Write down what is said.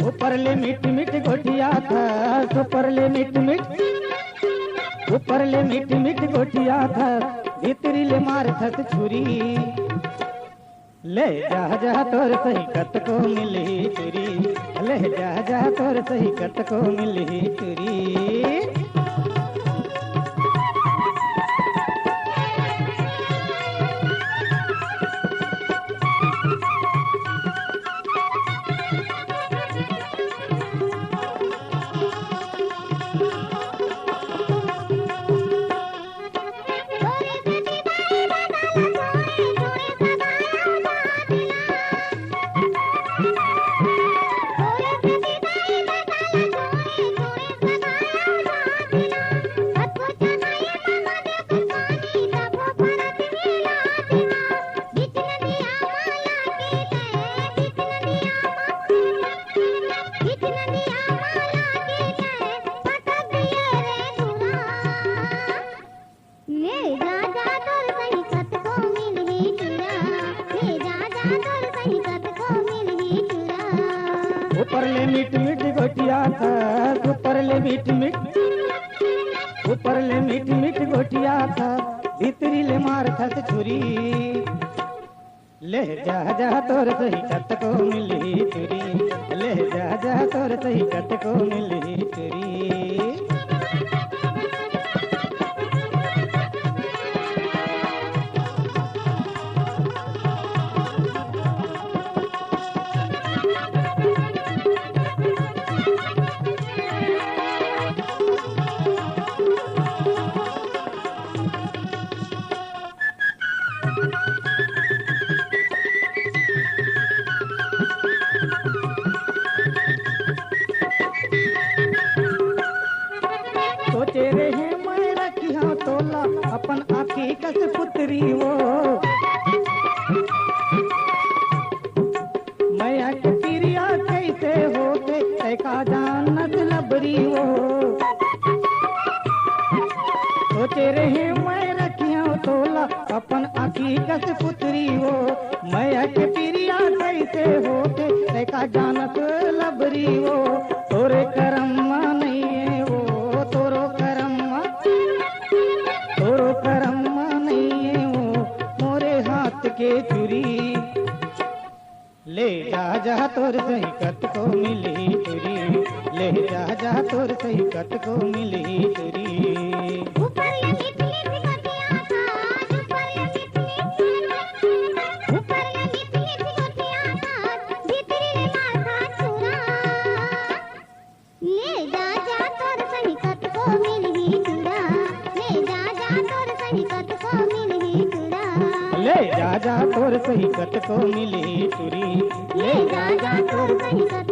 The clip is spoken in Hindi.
ऊपरले मीठ मीठ गोटिया था, ऊपरले मीठ मीठ, ऊपरले मीठ मीठ गोटिया था, भीतरीले मार थस छुरी। ले जा जा तोर सही कत को मिली चुरी, ले जा जा तोर सही कत को मिली चुरी। ऊपरले मीठ मीठ गोटिया था, ऊपरले मीठ मीठ, ऊपरले मीठ मीठ गोटिया था, भीतरीले मार थस छुरी। ले जा जा तोर सही कत को मिली चुरी, ले जा जा तोर सही कत को मिली चुरी। सोचे रहे मैं रखिया तोला अपन आखी कस पुत्री वो, मैं पिरिया कैसे होते का जानत लबरी वो। सोचे रहे मैं रखिया तोला अपन आखी कस पुत्री वो, मैं पिरिया कैसे होते का जानत लबरी वो। तोरे करम्मा नहीं है वो, तोरो करम्मा, तोरो करम्मा नहीं है वो, मोरे हाथ के चुरी। ले जा जा तोर सही कत को मिली चुरी, ले जा जा तोर सही कत को मिली चुरी। ले जा जा तोर सही कत को मिली चुरी, ले जा जा तोर सही कत